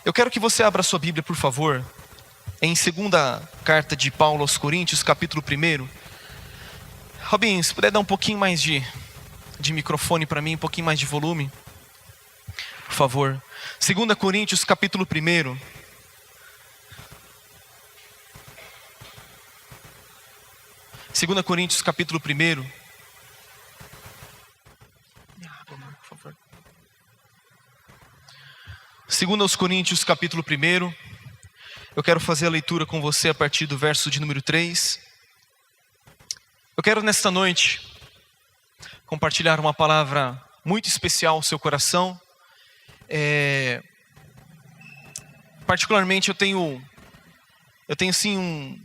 Eu quero que você abra sua Bíblia, por favor, em segunda carta de Paulo aos Coríntios, capítulo 1. Robinho, se puder dar um pouquinho mais de microfone para mim, um pouquinho mais de volume, por favor. 2 Coríntios, capítulo 1. Segunda Coríntios, capítulo 1. Por favor. 2 Coríntios, capítulo 1. Eu quero fazer a leitura com você a partir do verso de número 3. Eu quero nesta noite compartilhar uma palavra muito especial ao seu coração. Particularmente eu tenho assim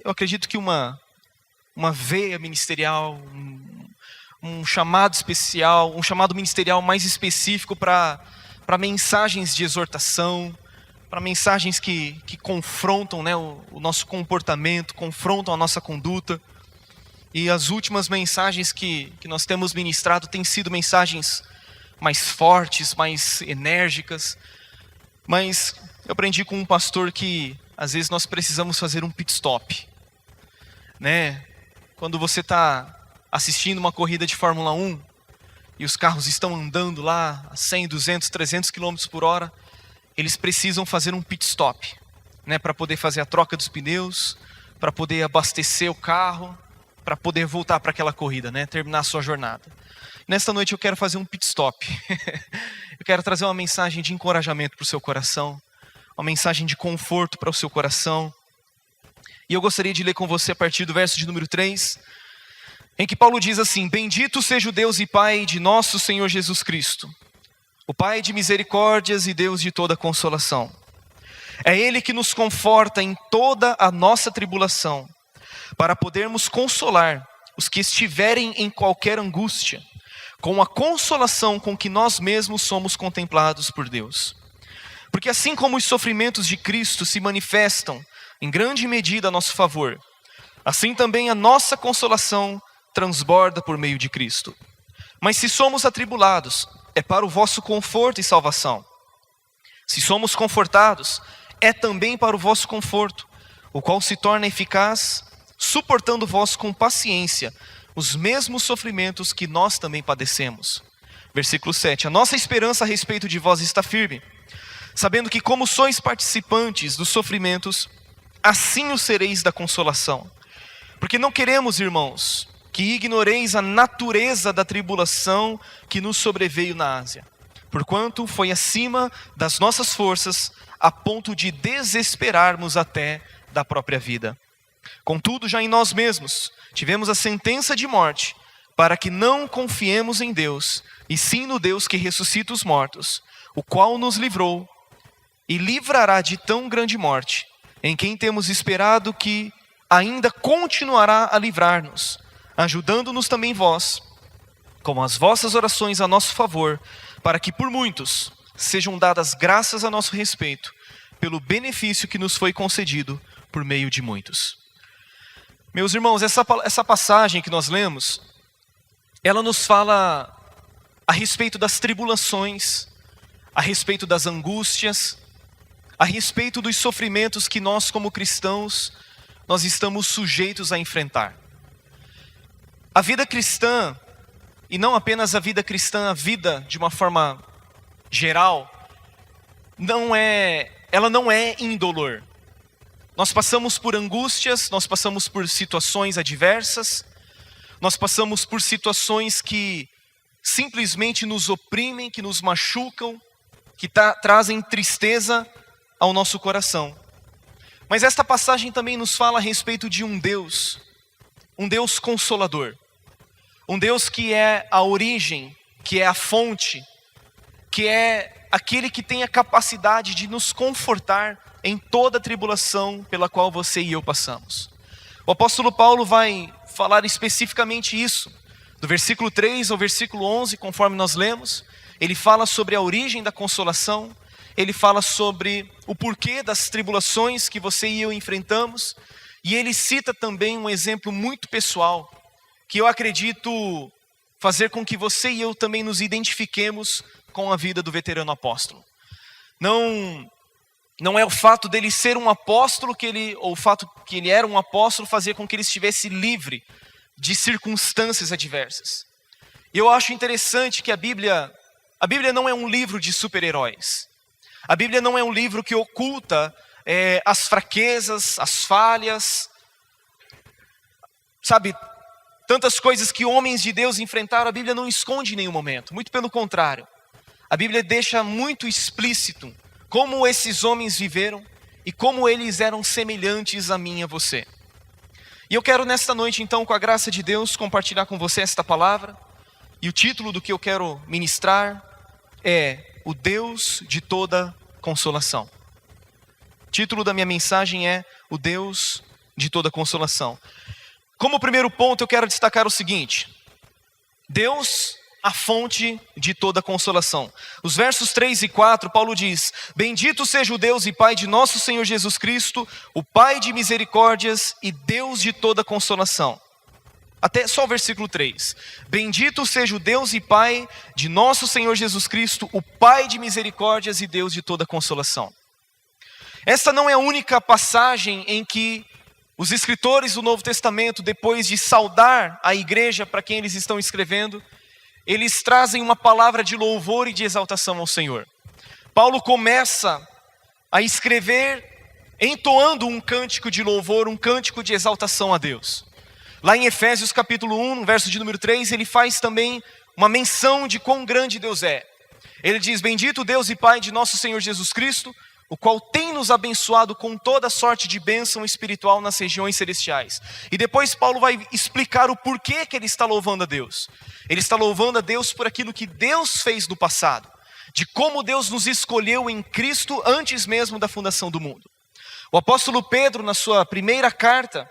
eu acredito que uma veia ministerial, um chamado especial, um chamado ministerial mais específico para mensagens de exortação, para mensagens que confrontam, né, o nosso comportamento, confrontam a nossa conduta. E as últimas mensagens que nós temos ministrado têm sido mensagens mais fortes, mais enérgicas. Mas eu aprendi com um pastor que às vezes nós precisamos fazer um pit stop, né? Quando você está assistindo uma corrida de Fórmula 1 e os carros estão andando lá a 100, 200, 300 km por hora, eles precisam fazer um pit stop, né? Para poder fazer a troca dos pneus, para poder abastecer o carro, para poder voltar para aquela corrida, né? Terminar a sua jornada. Nesta noite eu quero fazer um pit stop. Eu quero trazer uma mensagem de encorajamento para o seu coração, uma mensagem de conforto para o seu coração. E eu gostaria de ler com você a partir do verso de número 3, em que Paulo diz assim: Bendito seja o Deus e Pai de nosso Senhor Jesus Cristo, o Pai de misericórdias e Deus de toda consolação. É Ele que nos conforta em toda a nossa tribulação, para podermos consolar os que estiverem em qualquer angústia, com a consolação com que nós mesmos somos contemplados por Deus. Porque assim como os sofrimentos de Cristo se manifestam em grande medida a nosso favor, assim também a nossa consolação transborda por meio de Cristo. Mas se somos atribulados, é para o vosso conforto e salvação. Se somos confortados, é também para o vosso conforto, o qual se torna eficaz, suportando vós com paciência os mesmos sofrimentos que nós também padecemos. Versículo 7. A nossa esperança a respeito de vós está firme, sabendo que como sois participantes dos sofrimentos, assim o sereis da consolação. Porque não queremos, irmãos, que ignoreis a natureza da tribulação que nos sobreveio na Ásia, porquanto foi acima das nossas forças, a ponto de desesperarmos até da própria vida. Contudo, já em nós mesmos tivemos a sentença de morte, para que não confiemos em Deus, e sim no Deus que ressuscita os mortos, o qual nos livrou e livrará de tão grande morte, em quem temos esperado que ainda continuará a livrar-nos, ajudando-nos também vós, com as vossas orações a nosso favor, para que por muitos sejam dadas graças a nosso respeito, pelo benefício que nos foi concedido por meio de muitos. Meus irmãos, essa passagem que nós lemos, ela nos fala a respeito das tribulações, a respeito das angústias, a respeito dos sofrimentos que nós como cristãos, nós estamos sujeitos a enfrentar. A vida cristã, e não apenas a vida cristã, a vida de uma forma geral, ela não é indolor. Nós passamos por angústias, nós passamos por situações adversas, nós passamos por situações que simplesmente nos oprimem, que nos machucam, que trazem tristeza ao nosso coração. Mas esta passagem também nos fala a respeito de um Deus consolador, um Deus que é a origem, que é a fonte, que é aquele que tem a capacidade de nos confortar em toda a tribulação pela qual você e eu passamos. O apóstolo Paulo vai falar especificamente isso, do versículo 3 ao versículo 11, conforme nós lemos. Ele fala sobre a origem da consolação, ele fala sobre o porquê das tribulações que você e eu enfrentamos, e ele cita também um exemplo muito pessoal, que eu acredito fazer com que você e eu também nos identifiquemos com a vida do veterano apóstolo. Não é o fato dele ser um apóstolo ou o fato que ele era um apóstolo fazia com que ele estivesse livre de circunstâncias adversas. E eu acho interessante que a Bíblia não é um livro de super-heróis. A Bíblia não é um livro que oculta as fraquezas, as falhas, sabe, tantas coisas que homens de Deus enfrentaram, a Bíblia não esconde em nenhum momento. Muito pelo contrário. A Bíblia deixa muito explícito como esses homens viveram e como eles eram semelhantes a mim e a você. E eu quero nesta noite, então, com a graça de Deus, compartilhar com você esta palavra. E o título do que eu quero ministrar é O Deus de toda consolação. O título da minha mensagem é O Deus de toda consolação. Como primeiro ponto, eu quero destacar o seguinte: Deus, a fonte de toda consolação. Os versos 3 e 4, Paulo diz: Bendito seja o Deus e Pai de nosso Senhor Jesus Cristo, o Pai de misericórdias e Deus de toda consolação. Até só o versículo 3. Bendito seja o Deus e Pai de nosso Senhor Jesus Cristo, o Pai de misericórdias e Deus de toda consolação. Esta não é a única passagem em que os escritores do Novo Testamento, depois de saudar a igreja para quem eles estão escrevendo, eles trazem uma palavra de louvor e de exaltação ao Senhor. Paulo começa a escrever entoando um cântico de louvor, um cântico de exaltação a Deus. Lá em Efésios capítulo 1, no verso de número 3, ele faz também uma menção de quão grande Deus é. Ele diz: Bendito Deus e Pai de nosso Senhor Jesus Cristo, o qual tem nos abençoado com toda sorte de bênção espiritual nas regiões celestiais. E depois Paulo vai explicar o porquê que ele está louvando a Deus. Ele está louvando a Deus por aquilo que Deus fez no passado, de como Deus nos escolheu em Cristo antes mesmo da fundação do mundo. O apóstolo Pedro, na sua primeira carta,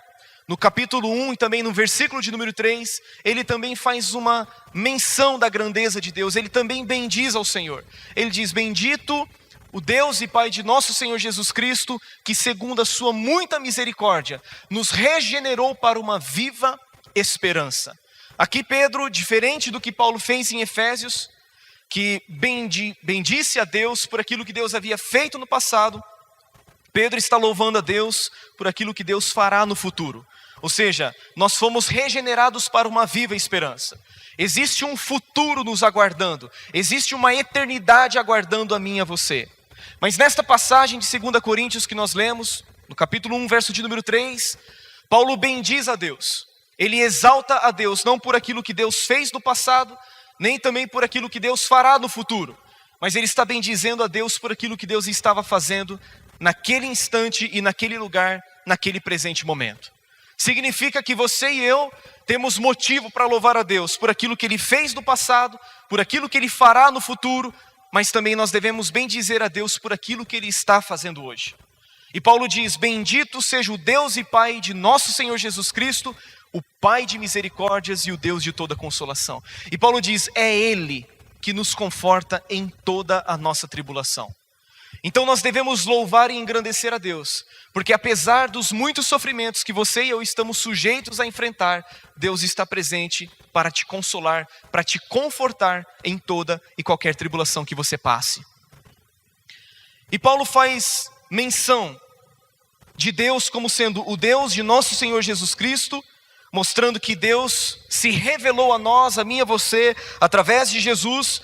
no capítulo 1 e também no versículo de número 3, ele também faz uma menção da grandeza de Deus, ele também bendiz ao Senhor. Ele diz: Bendito o Deus e Pai de nosso Senhor Jesus Cristo, que segundo a sua muita misericórdia, nos regenerou para uma viva esperança. Aqui Pedro, diferente do que Paulo fez em Efésios, que bendisse a Deus por aquilo que Deus havia feito no passado, Pedro está louvando a Deus por aquilo que Deus fará no futuro. Ou seja, nós fomos regenerados para uma viva esperança. Existe um futuro nos aguardando, existe uma eternidade aguardando a mim e a você. Mas nesta passagem de 2 Coríntios que nós lemos, no capítulo 1, verso de número 3, Paulo bendiz a Deus. Ele exalta a Deus, não por aquilo que Deus fez no passado, nem também por aquilo que Deus fará no futuro. Mas ele está bendizendo a Deus por aquilo que Deus estava fazendo naquele instante e naquele lugar, naquele presente momento. Significa que você e eu temos motivo para louvar a Deus por aquilo que Ele fez no passado, por aquilo que Ele fará no futuro, mas também nós devemos bendizer a Deus por aquilo que Ele está fazendo hoje. E Paulo diz: Bendito seja o Deus e Pai de nosso Senhor Jesus Cristo, o Pai de misericórdias e o Deus de toda consolação. E Paulo diz: é Ele que nos conforta em toda a nossa tribulação. Então nós devemos louvar e engrandecer a Deus, porque apesar dos muitos sofrimentos que você e eu estamos sujeitos a enfrentar, Deus está presente para te consolar, para te confortar em toda e qualquer tribulação que você passe. E Paulo faz menção de Deus como sendo o Deus de nosso Senhor Jesus Cristo, mostrando que Deus se revelou a nós, a mim e a você, através de Jesus.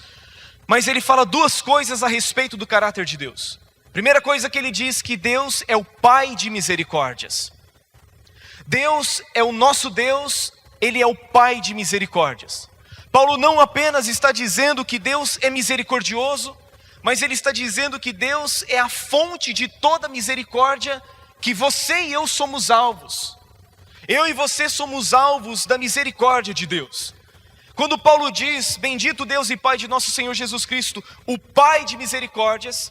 Mas ele fala duas coisas a respeito do caráter de Deus. Primeira coisa que ele diz, que Deus é o Pai de misericórdias. Deus é o nosso Deus, Ele é o Pai de misericórdias. Paulo não apenas está dizendo que Deus é misericordioso, mas ele está dizendo que Deus é a fonte de toda misericórdia, que você e eu somos alvos. Eu e você somos alvos da misericórdia de Deus. Quando Paulo diz: Bendito Deus e Pai de nosso Senhor Jesus Cristo, o Pai de misericórdias,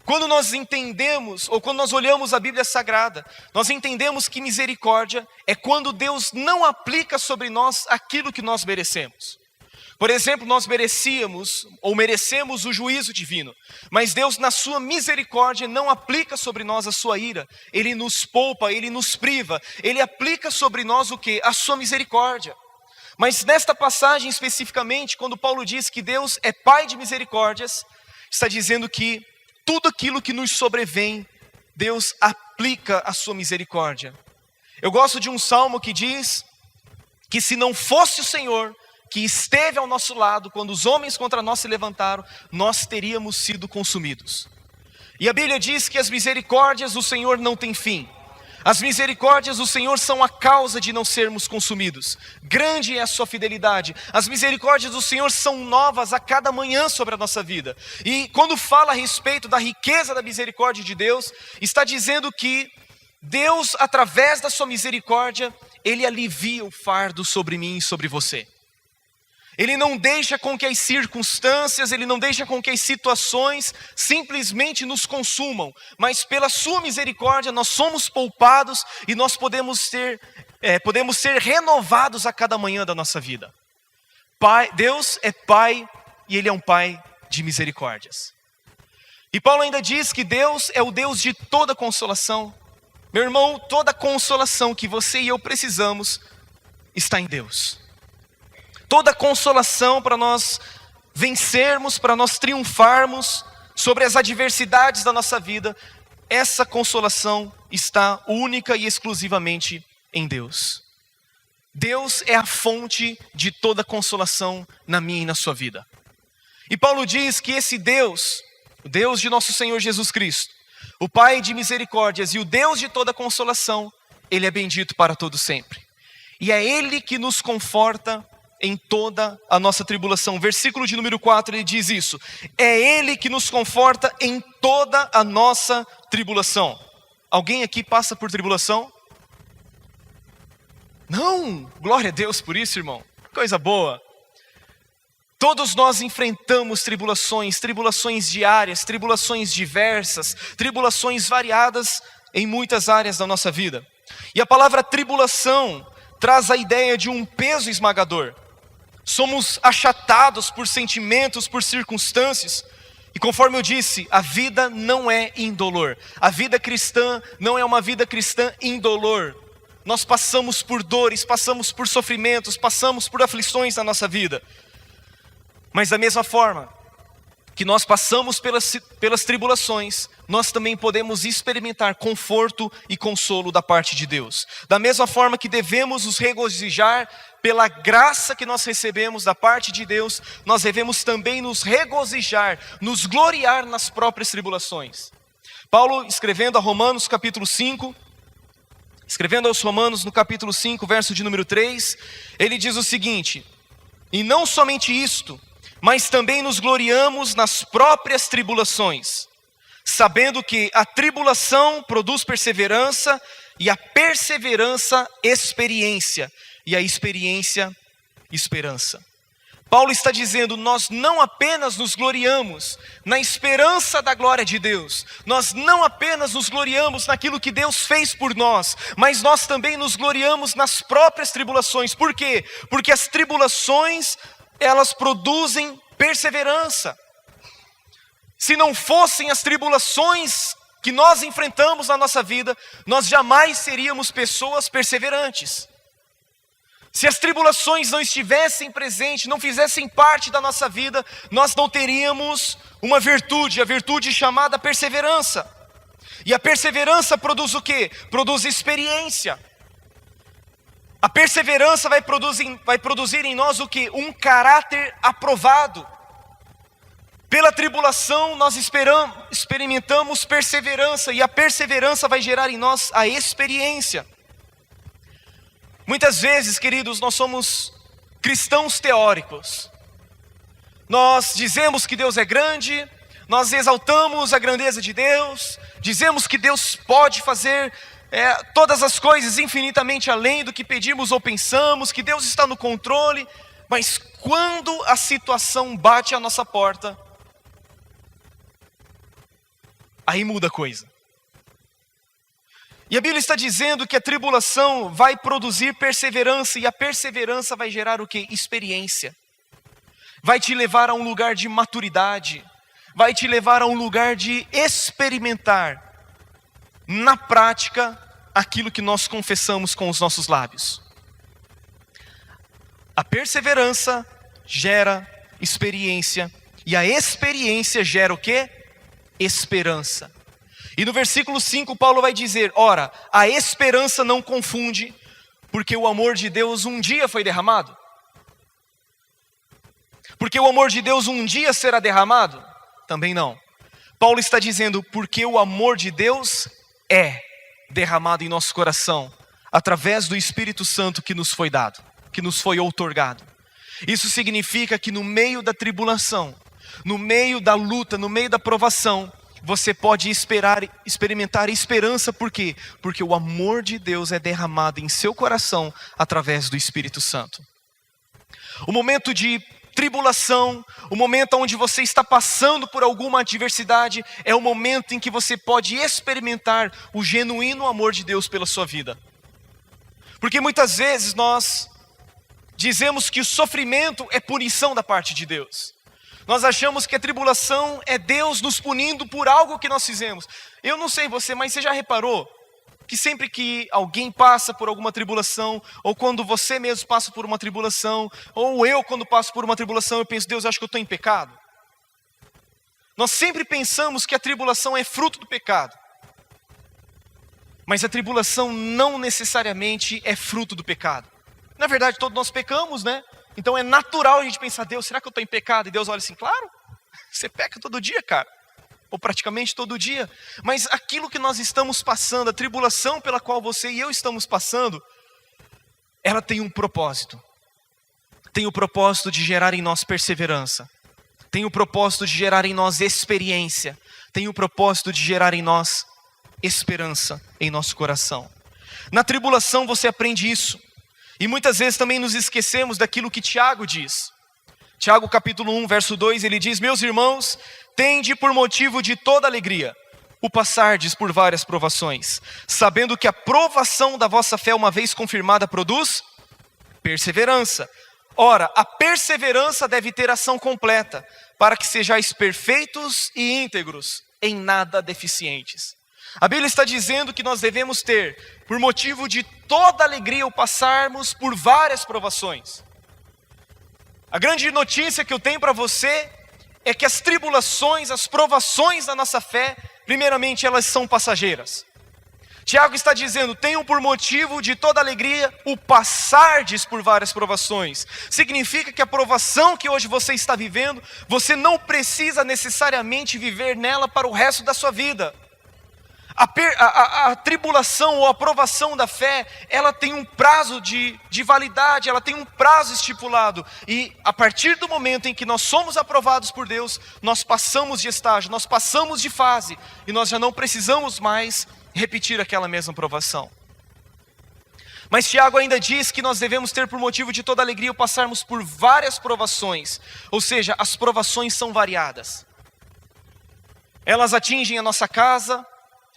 quando nós entendemos, ou quando nós olhamos a Bíblia Sagrada, nós entendemos que misericórdia é quando Deus não aplica sobre nós aquilo que nós merecemos. Por exemplo, nós merecemos o juízo divino, mas Deus, na sua misericórdia, não aplica sobre nós a sua ira. Ele nos poupa, Ele nos priva, Ele aplica sobre nós o quê? A sua misericórdia. Mas nesta passagem especificamente, quando Paulo diz que Deus é Pai de misericórdias, está dizendo que tudo aquilo que nos sobrevém, Deus aplica a sua misericórdia. Eu gosto de um salmo que diz que se não fosse o Senhor que esteve ao nosso lado quando os homens contra nós se levantaram, nós teríamos sido consumidos. E a Bíblia diz que as misericórdias do Senhor não têm fim. As misericórdias do Senhor são a causa de não sermos consumidos. Grande é a sua fidelidade. As misericórdias do Senhor são novas a cada manhã sobre a nossa vida. E quando fala a respeito da riqueza da misericórdia de Deus, está dizendo que Deus, através da sua misericórdia, Ele alivia o fardo sobre mim e sobre você. Ele não deixa com que as circunstâncias, Ele não deixa com que as situações simplesmente nos consumam, mas pela sua misericórdia nós somos poupados e nós podemos ser renovados a cada manhã da nossa vida. Deus é Pai e Ele é um Pai de misericórdias. E Paulo ainda diz que Deus é o Deus de toda consolação. Meu irmão, toda consolação que você e eu precisamos está em Deus. Toda consolação para nós vencermos, para nós triunfarmos sobre as adversidades da nossa vida, essa consolação está única e exclusivamente em Deus. Deus é a fonte de toda consolação na minha e na sua vida. E Paulo diz que esse Deus, o Deus de nosso Senhor Jesus Cristo, o Pai de misericórdias e o Deus de toda consolação, Ele é bendito para todo sempre. E é Ele que nos conforta em toda a nossa tribulação. Versículo de número 4, ele diz isso: é Ele que nos conforta em toda a nossa tribulação. Alguém aqui passa por tribulação? Não, glória a Deus por isso, irmão, coisa boa. Todos nós enfrentamos tribulações diárias, tribulações diversas, tribulações variadas em muitas áreas da nossa vida. E a palavra tribulação traz a ideia de um peso esmagador. Somos achatados por sentimentos, por circunstâncias. E conforme eu disse, a vida não é indolor. A vida cristã não é uma vida cristã indolor. Nós passamos por dores, passamos por sofrimentos, passamos por aflições na nossa vida. Mas da mesma forma que nós passamos pelas tribulações, nós também podemos experimentar conforto e consolo da parte de Deus. Da mesma forma que devemos nos regozijar pela graça que nós recebemos da parte de Deus, nós devemos também nos regozijar, nos gloriar nas próprias tribulações. Paulo, escrevendo a Romanos capítulo 5, escrevendo aos Romanos no capítulo 5, verso de número 3, ele diz o seguinte: e não somente isto, mas também nos gloriamos nas próprias tribulações, sabendo que a tribulação produz perseverança, e a perseverança, experiência, e a experiência, esperança. Paulo está dizendo, nós não apenas nos gloriamos na esperança da glória de Deus, nós não apenas nos gloriamos naquilo que Deus fez por nós, mas nós também nos gloriamos nas próprias tribulações. Por quê? Porque as tribulações, elas produzem perseverança. Se não fossem as tribulações que nós enfrentamos na nossa vida, nós jamais seríamos pessoas perseverantes. Se as tribulações não estivessem presentes, não fizessem parte da nossa vida, nós não teríamos uma virtude, a virtude chamada perseverança. E a perseverança produz o quê? Produz experiência. A perseverança vai produzir em nós o quê? Um caráter aprovado. Pela tribulação nós experimentamos perseverança, e a perseverança vai gerar em nós a experiência. Muitas vezes, queridos, nós somos cristãos teóricos. Nós dizemos que Deus é grande, nós exaltamos a grandeza de Deus, dizemos que Deus pode fazer todas as coisas infinitamente além do que pedimos ou pensamos, que Deus está no controle, mas quando a situação bate à nossa porta, aí muda a coisa. E a Bíblia está dizendo que a tribulação vai produzir perseverança, e a perseverança vai gerar o quê? Experiência. Vai te levar a um lugar de maturidade, vai te levar a um lugar de experimentar na prática aquilo que nós confessamos com os nossos lábios. A perseverança gera experiência, e a experiência gera o quê? esperança. E no versículo 5, Paulo vai dizer: ora, a esperança não confunde, porque o amor de Deus um dia foi derramado. Porque o amor de Deus um dia será derramado? Também não. Paulo está dizendo, porque o amor de Deus é derramado em nosso coração, através do Espírito Santo que nos foi dado, que nos foi outorgado. Isso significa que no meio da tribulação, no meio da luta, no meio da provação, você pode experimentar esperança. Por quê? Porque o amor de Deus é derramado em seu coração através do Espírito Santo. O momento de tribulação, o momento onde você está passando por alguma adversidade, é o momento em que você pode experimentar o genuíno amor de Deus pela sua vida. Porque muitas vezes nós dizemos que o sofrimento é punição da parte de Deus. Nós achamos que a tribulação é Deus nos punindo por algo que nós fizemos. Eu não sei você, mas você já reparou que sempre que alguém passa por alguma tribulação, ou quando você mesmo passa por uma tribulação, ou eu quando passo por uma tribulação, eu penso: Deus, eu acho que eu estou em pecado. Nós sempre pensamos que a tribulação é fruto do pecado. Mas a tribulação não necessariamente é fruto do pecado. Na verdade, todos nós pecamos, né? Então é natural a gente pensar: Deus, será que eu estou em pecado? E Deus olha assim: claro, você peca todo dia, cara. Ou praticamente todo dia. Mas aquilo que nós estamos passando, a tribulação pela qual você e eu estamos passando, ela tem um propósito. Tem o propósito de gerar em nós perseverança. Tem o propósito de gerar em nós experiência. Tem o propósito de gerar em nós esperança em nosso coração. Na tribulação você aprende isso. E muitas vezes também nos esquecemos daquilo que Tiago diz. Tiago capítulo 1, verso 2, ele diz: meus irmãos, tende por motivo de toda alegria o passardes por várias provações, sabendo que a provação da vossa fé, uma vez confirmada, produz perseverança. Ora, a perseverança deve ter ação completa, para que sejais perfeitos e íntegros, em nada deficientes. A Bíblia está dizendo que nós devemos ter, por motivo de toda alegria, o passarmos por várias provações. A grande notícia que eu tenho para você é que as tribulações, as provações da nossa fé, primeiramente elas são passageiras. Tiago está dizendo: tenham por motivo de toda alegria o passardes por várias provações. Significa que a provação que hoje você está vivendo, você não precisa necessariamente viver nela para o resto da sua vida. A tribulação ou a provação da fé, ela tem um prazo de validade, ela tem um prazo estipulado. E a partir do momento em que nós somos aprovados por Deus, nós passamos de estágio, nós passamos de fase, e nós já não precisamos mais repetir aquela mesma provação. Mas Tiago ainda diz que nós devemos ter por motivo de toda alegria o passarmos por várias provações. Ou seja, as provações são variadas. Elas atingem a nossa casa,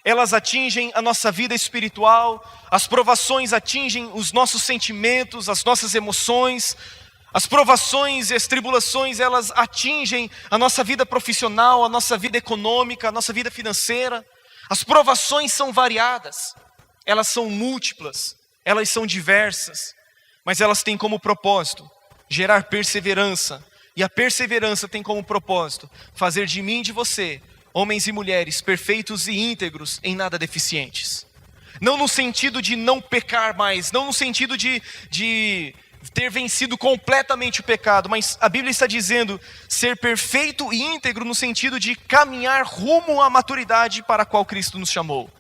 elas atingem a nossa vida espiritual, as provações atingem os nossos sentimentos, as nossas emoções, as provações e as tribulações, elas atingem a nossa vida profissional, a nossa vida econômica, a nossa vida financeira. As provações são variadas, elas são múltiplas, elas são diversas, mas elas têm como propósito gerar perseverança, e a perseverança tem como propósito fazer de mim e de você homens e mulheres perfeitos e íntegros, em nada deficientes. Não no sentido de não pecar mais, não no sentido de ter vencido completamente o pecado, mas a Bíblia está dizendo ser perfeito e íntegro no sentido de caminhar rumo à maturidade para a qual Cristo nos chamou,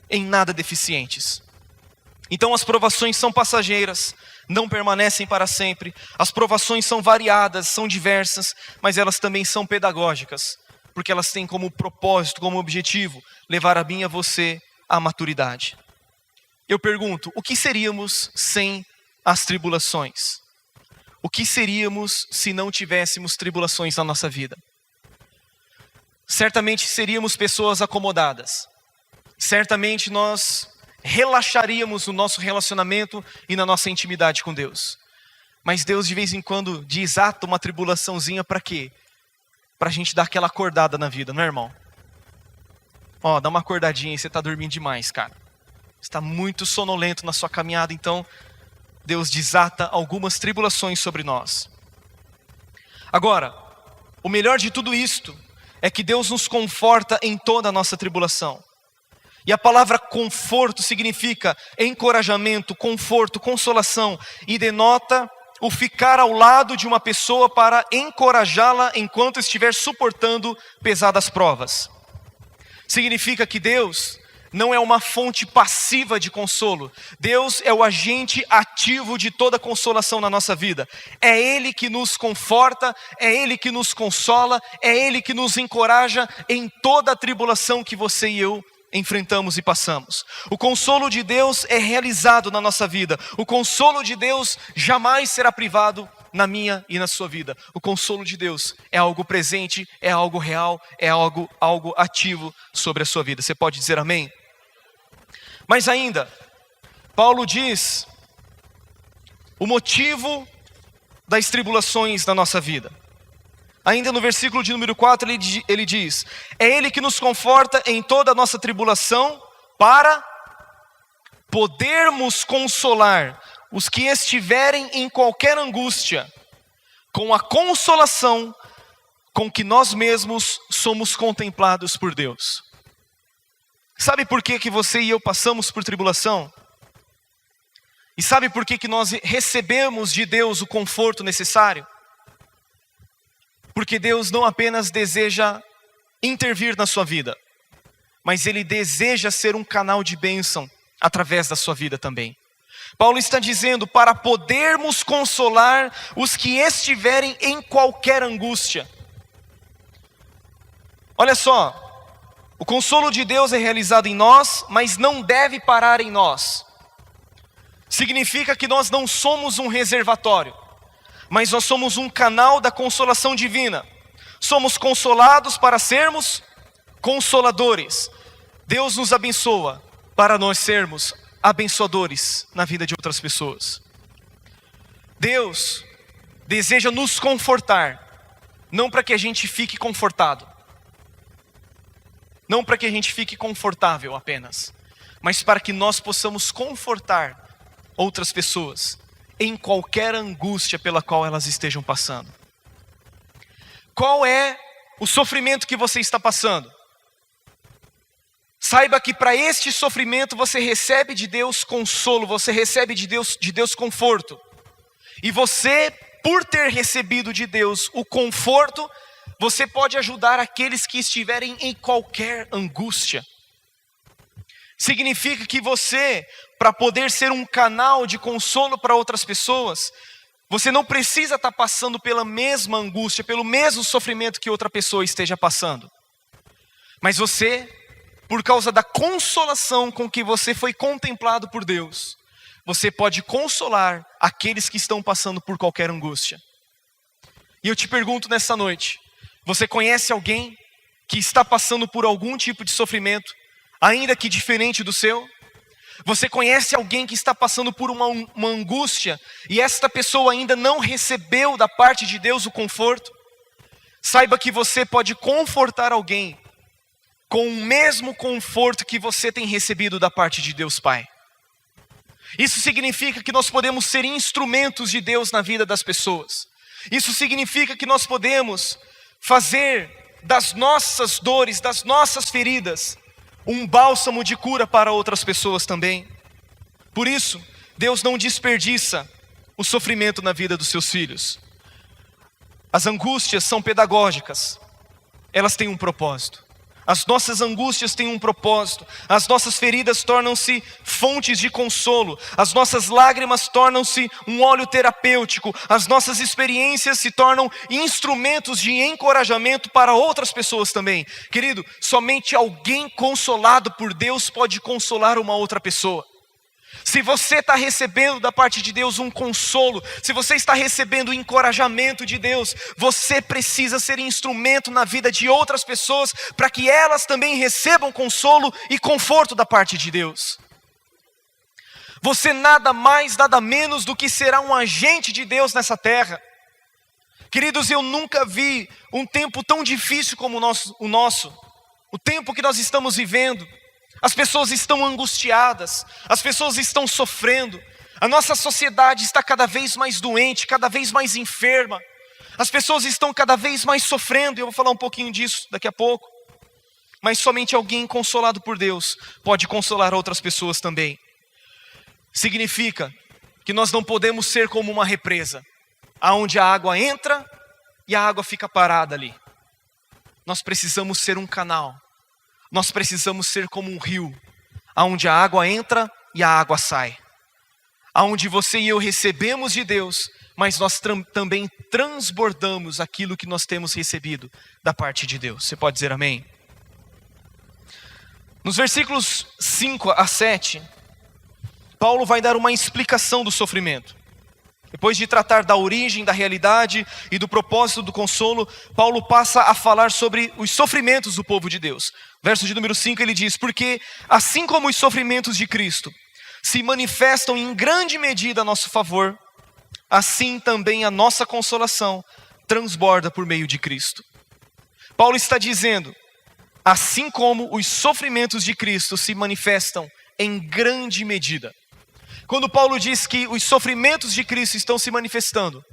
em nada deficientes. Então as provações são passageiras, não permanecem para sempre. As provações são variadas, são diversas, mas elas também são pedagógicas, porque elas têm como propósito, como objetivo, levar a mim e a você à maturidade. Eu pergunto, o que seríamos sem as tribulações? O que seríamos se não tivéssemos tribulações na nossa vida? Certamente seríamos pessoas acomodadas. Certamente nós relaxaríamos no nosso relacionamento e na nossa intimidade com Deus. Mas Deus de vez em quando desata uma tribulaçãozinha para quê? Para a gente dar aquela acordada na vida, não é, irmão? Ó, dá uma acordadinha aí, você está dormindo demais, cara. Você está muito sonolento na sua caminhada, então Deus desata algumas tribulações sobre nós. Agora, o melhor de tudo isto é que Deus nos conforta em toda a nossa tribulação. E a palavra conforto significa encorajamento, conforto, consolação, e denota o ficar ao lado de uma pessoa para encorajá-la enquanto estiver suportando pesadas provas. Significa que Deus não é uma fonte passiva de consolo. Deus é o agente ativo de toda consolação na nossa vida. É Ele que nos conforta, é Ele que nos consola, é Ele que nos encoraja em toda a tribulação que você e eu enfrentamos e passamos. O consolo de Deus é realizado na nossa vida. O consolo de Deus jamais será privado na minha e na sua vida. O consolo de Deus é algo presente, é algo real, é algo ativo sobre a sua vida. Você pode dizer amém? Mas ainda, Paulo diz o motivo das tribulações na nossa vida. Ainda no versículo de número 4 ele diz: é Ele que nos conforta em toda a nossa tribulação, para podermos consolar os que estiverem em qualquer angústia, com a consolação com que nós mesmos somos contemplados por Deus. Sabe por que você e eu passamos por tribulação? E sabe por que nós recebemos de Deus o conforto necessário? Porque Deus não apenas deseja intervir na sua vida, mas Ele deseja ser um canal de bênção através da sua vida também. Paulo está dizendo para podermos consolar os que estiverem em qualquer angústia. Olha só, o consolo de Deus é realizado em nós, mas não deve parar em nós. Significa que nós não somos um reservatório, mas nós somos um canal da consolação divina. Somos consolados para sermos consoladores. Deus nos abençoa para nós sermos abençoadores na vida de outras pessoas. Deus deseja nos confortar, não para que a gente fique confortado, não para que a gente fique confortável apenas, mas para que nós possamos confortar outras pessoas em qualquer angústia pela qual elas estejam passando. Qual é o sofrimento que você está passando? Saiba que para este sofrimento você recebe de Deus consolo, você recebe de Deus conforto. E você, por ter recebido de Deus o conforto, você pode ajudar aqueles que estiverem em qualquer angústia. Significa que você, para poder ser um canal de consolo para outras pessoas, você não precisa estar passando pela mesma angústia, pelo mesmo sofrimento que outra pessoa esteja passando. Mas você, por causa da consolação com que você foi contemplado por Deus, você pode consolar aqueles que estão passando por qualquer angústia. E eu te pergunto nessa noite, você conhece alguém que está passando por algum tipo de sofrimento, ainda que diferente do seu? Você conhece alguém que está passando por uma angústia e esta pessoa ainda não recebeu da parte de Deus o conforto? Saiba que você pode confortar alguém com o mesmo conforto que você tem recebido da parte de Deus Pai. Isso significa que nós podemos ser instrumentos de Deus na vida das pessoas. Isso significa que nós podemos fazer das nossas dores, das nossas feridas, um bálsamo de cura para outras pessoas também. Por isso, Deus não desperdiça o sofrimento na vida dos seus filhos. As angústias são pedagógicas, elas têm um propósito. As nossas angústias têm um propósito. As nossas feridas tornam-se fontes de consolo. As nossas lágrimas tornam-se um óleo terapêutico. As nossas experiências se tornam instrumentos de encorajamento para outras pessoas também. Querido, somente alguém consolado por Deus pode consolar uma outra pessoa. Se você está recebendo da parte de Deus um consolo, se você está recebendo o encorajamento de Deus, você precisa ser instrumento na vida de outras pessoas, para que elas também recebam consolo e conforto da parte de Deus. Você nada mais, nada menos do que será um agente de Deus nessa terra. Queridos, eu nunca vi um tempo tão difícil como o nosso, o tempo que nós estamos vivendo. As pessoas estão angustiadas, as pessoas estão sofrendo, a nossa sociedade está cada vez mais doente, cada vez mais enferma. As pessoas estão cada vez mais sofrendo, e eu vou falar um pouquinho disso daqui a pouco. Mas somente alguém consolado por Deus pode consolar outras pessoas também. Significa que nós não podemos ser como uma represa, aonde a água entra e a água fica parada ali. Nós precisamos ser um canal. Nós precisamos ser como um rio, aonde a água entra e a água sai. Aonde você e eu recebemos de Deus, mas nós também transbordamos aquilo que nós temos recebido da parte de Deus. Você pode dizer amém? Nos versículos 5 a 7, Paulo vai dar uma explicação do sofrimento. Depois de tratar da origem, da realidade e do propósito do consolo, Paulo passa a falar sobre os sofrimentos do povo de Deus. Verso de número 5 ele diz: porque assim como os sofrimentos de Cristo se manifestam em grande medida a nosso favor, assim também a nossa consolação transborda por meio de Cristo. Paulo está dizendo, assim como os sofrimentos de Cristo se manifestam em grande medida. Quando Paulo diz que os sofrimentos de Cristo estão se manifestando,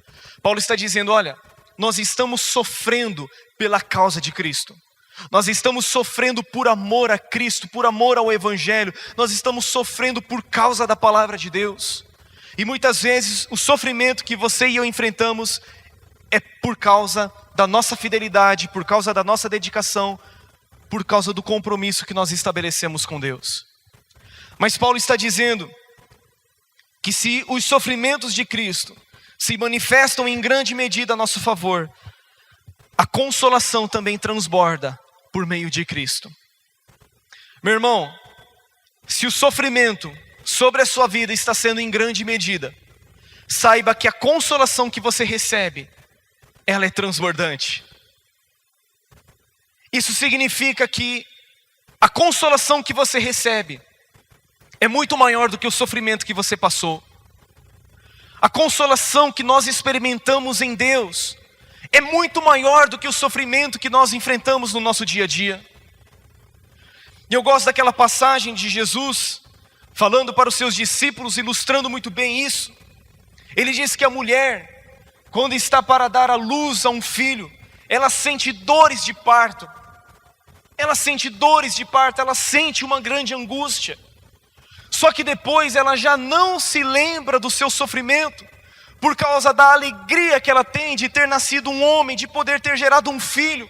Paulo está dizendo, olha, nós estamos sofrendo pela causa de Cristo. Nós estamos sofrendo por amor a Cristo, por amor ao Evangelho. Nós estamos sofrendo por causa da palavra de Deus. E muitas vezes o sofrimento que você e eu enfrentamos é por causa da nossa fidelidade, por causa da nossa dedicação, por causa do compromisso que nós estabelecemos com Deus. Mas Paulo está dizendo que se os sofrimentos de Cristo se manifestam em grande medida a nosso favor, a consolação também transborda por meio de Cristo. Meu irmão, se o sofrimento sobre a sua vida está sendo em grande medida, saiba que a consolação que você recebe, ela é transbordante. Isso significa que a consolação que você recebe é muito maior do que o sofrimento que você passou. A consolação que nós experimentamos em Deus é muito maior do que o sofrimento que nós enfrentamos no nosso dia a dia. E eu gosto daquela passagem de Jesus, falando para os seus discípulos, ilustrando muito bem isso. Ele diz que a mulher, quando está para dar à luz a um filho, ela sente dores de parto. Ela sente dores de parto, ela sente uma grande angústia. Só que depois ela já não se lembra do seu sofrimento, por causa da alegria que ela tem de ter nascido um homem, de poder ter gerado um filho.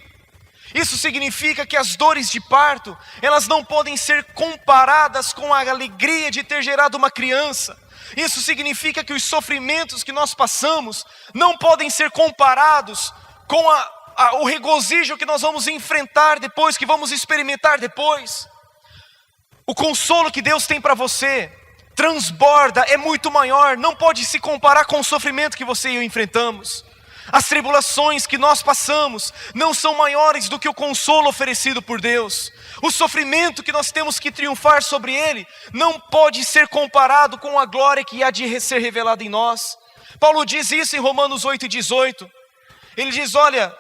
Isso significa que as dores de parto, elas não podem ser comparadas com a alegria de ter gerado uma criança. Isso significa que os sofrimentos que nós passamos não podem ser comparados com o regozijo que nós vamos enfrentar depois, que vamos experimentar depois. O consolo que Deus tem para você transborda, é muito maior, não pode se comparar com o sofrimento que você e eu enfrentamos. As tribulações que nós passamos não são maiores do que o consolo oferecido por Deus. O sofrimento que nós temos que triunfar sobre ele não pode ser comparado com a glória que há de ser revelada em nós. Paulo diz isso em Romanos 8,18. Ele diz, olha,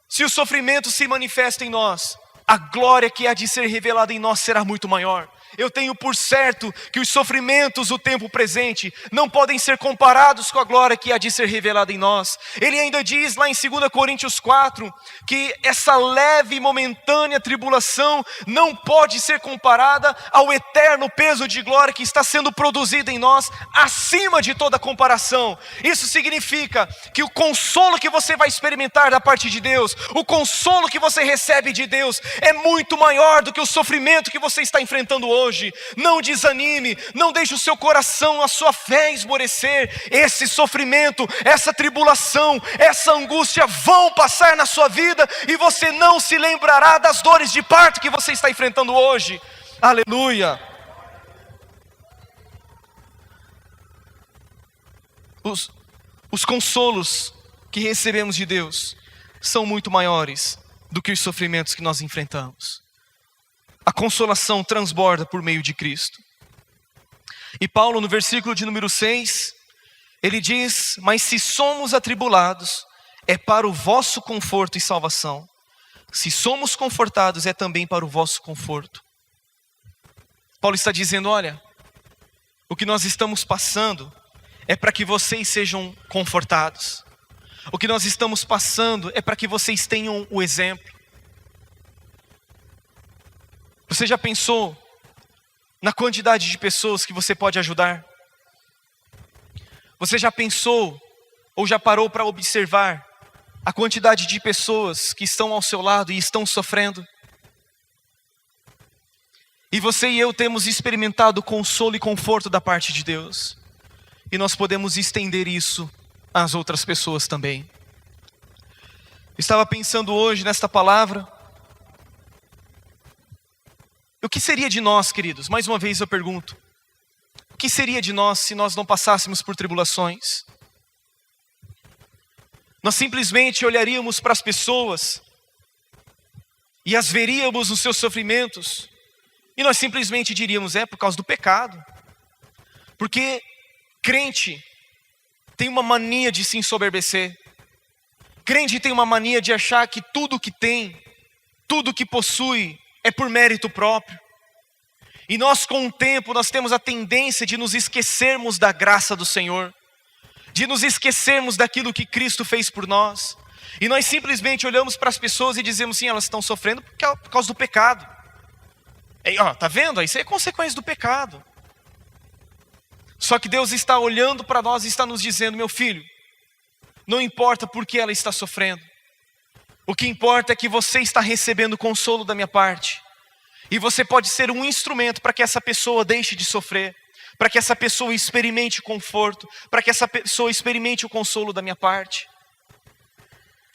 se o sofrimento se manifesta em nós, a glória que há de ser revelada em nós será muito maior. Eu tenho por certo que os sofrimentos do tempo presente não podem ser comparados com a glória que há de ser revelada em nós. Ele ainda diz lá em 2 Coríntios 4, que essa leve e momentânea tribulação não pode ser comparada ao eterno peso de glória que está sendo produzido em nós, acima de toda comparação. Isso significa que o consolo que você vai experimentar da parte de Deus, o consolo que você recebe de Deus, é muito maior do que o sofrimento que você está enfrentando hoje. Não desanime, não deixe o seu coração, a sua fé esmorecer. Esse sofrimento, essa tribulação, essa angústia vão passar na sua vida e você não se lembrará das dores de parto que você está enfrentando hoje. Aleluia. Os consolos que recebemos de Deus são muito maiores do que os sofrimentos que nós enfrentamos. A consolação transborda por meio de Cristo. E Paulo, no versículo de número 6, ele diz, mas se somos atribulados, é para o vosso conforto e salvação. Se somos confortados, é também para o vosso conforto. Paulo está dizendo, olha, o que nós estamos passando é para que vocês sejam confortados. o que nós estamos passando é para que vocês tenham o exemplo. Você já pensou na quantidade de pessoas que você pode ajudar? Você já pensou ou já parou para observar a quantidade de pessoas que estão ao seu lado e estão sofrendo? E você e eu temos experimentado consolo e conforto da parte de Deus. E nós podemos estender isso às outras pessoas também. Estava pensando hoje nesta palavra. O que seria de nós, queridos? Mais uma vez eu pergunto. O que seria de nós se nós não passássemos por tribulações? Nós simplesmente olharíamos para as pessoas e as veríamos nos seus sofrimentos e nós simplesmente diríamos, é por causa do pecado. Porque crente tem uma mania de se ensoberbecer. Crente tem uma mania de achar que tudo que tem, tudo que possui é por mérito próprio. E nós com o tempo, nós temos a tendência de nos esquecermos da graça do Senhor. De nos esquecermos daquilo que Cristo fez por nós. E nós simplesmente olhamos para as pessoas e dizemos, sim, elas estão sofrendo por causa do pecado. E, ó, tá vendo? Isso é consequência do pecado. Só que Deus está olhando para nós e está nos dizendo, meu filho, não importa por que ela está sofrendo. O que importa é que você está recebendo consolo da minha parte. E você pode ser um instrumento para que essa pessoa deixe de sofrer. Para que essa pessoa experimente conforto. Para que essa pessoa experimente o consolo da minha parte.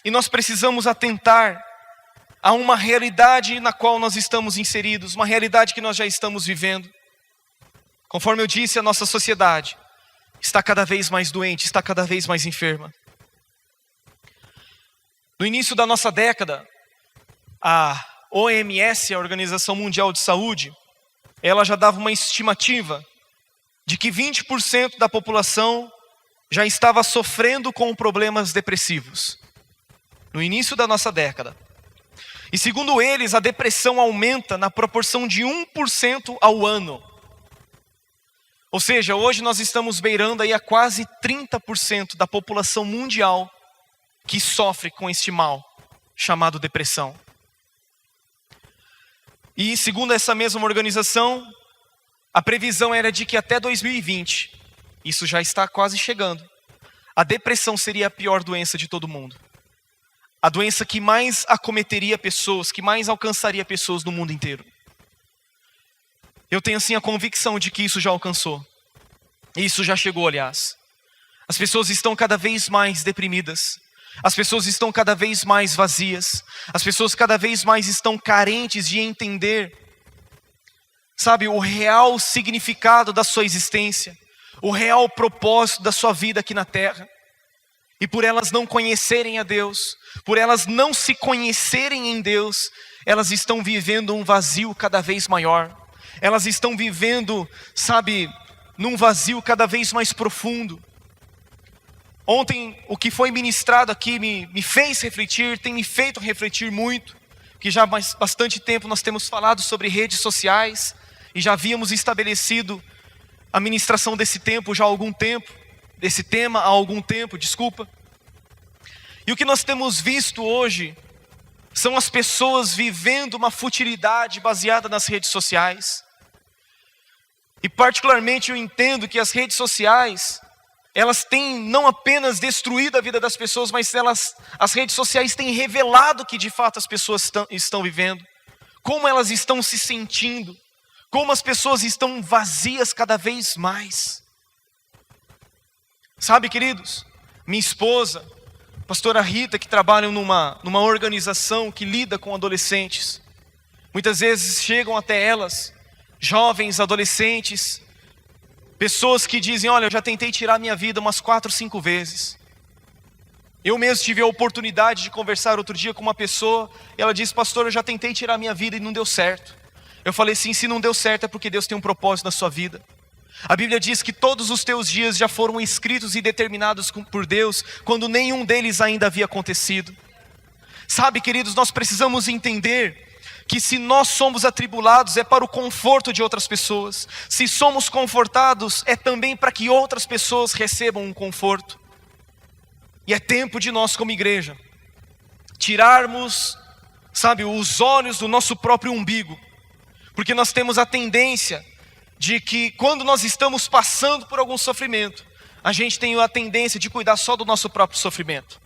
E nós precisamos atentar a uma realidade na qual nós estamos inseridos. Uma realidade que nós já estamos vivendo. Conforme eu disse, a nossa sociedade está cada vez mais doente, está cada vez mais enferma. No início da nossa década, a OMS, a Organização Mundial de Saúde, ela já dava uma estimativa de que 20% da população já estava sofrendo com problemas depressivos. No início da nossa década. E segundo eles, a depressão aumenta na proporção de 1% ao ano. Ou seja, hoje nós estamos beirando aí a quase 30% da população mundial que sofre com este mal, chamado depressão. E segundo essa mesma organização, a previsão era de que até 2020, isso já está quase chegando, a depressão seria a pior doença de todo mundo. A doença que mais acometeria pessoas, que mais alcançaria pessoas no mundo inteiro. Eu tenho assim a convicção de que isso já alcançou. Isso já chegou, aliás. As pessoas estão cada vez mais deprimidas. As pessoas estão cada vez mais vazias. As pessoas cada vez mais estão carentes de entender, sabe, o real significado da sua existência. O real propósito da sua vida aqui na terra. E por elas não conhecerem a Deus, por elas não se conhecerem em Deus, elas estão vivendo um vazio cada vez maior. Elas estão vivendo, sabe, num vazio cada vez mais profundo. Ontem, o que foi ministrado aqui me fez refletir, tem me feito refletir muito. Que já há bastante tempo nós temos falado sobre redes sociais. E já havíamos estabelecido a ministração desse tempo já há algum tempo. Desse tema há algum tempo, desculpa. E o que nós temos visto hoje são as pessoas vivendo uma futilidade baseada nas redes sociais. E particularmente eu entendo que as redes sociais, elas têm não apenas destruído a vida das pessoas, mas as redes sociais têm revelado o que de fato as pessoas estão vivendo. Como elas estão se sentindo. Como as pessoas estão vazias cada vez mais. Sabe, queridos, minha esposa, pastora Rita, que trabalham numa organização que lida com adolescentes. Muitas vezes chegam até elas, jovens, adolescentes, pessoas que dizem, olha, eu já tentei tirar minha vida umas 4, 5 vezes. Eu mesmo tive a oportunidade de conversar outro dia com uma pessoa, e ela disse, pastor, eu já tentei tirar minha vida e não deu certo. Eu falei, sim, se não deu certo é porque Deus tem um propósito na sua vida. A Bíblia diz que todos os teus dias já foram escritos e determinados por Deus, quando nenhum deles ainda havia acontecido. Sabe, queridos, nós precisamos entender que se nós somos atribulados é para o conforto de outras pessoas. Se somos confortados é também para que outras pessoas recebam um conforto. E é tempo de nós como igreja tirarmos, os olhos do nosso próprio umbigo. Porque nós temos a tendência de que quando nós estamos passando por algum sofrimento, a gente tem a tendência de cuidar só do nosso próprio sofrimento.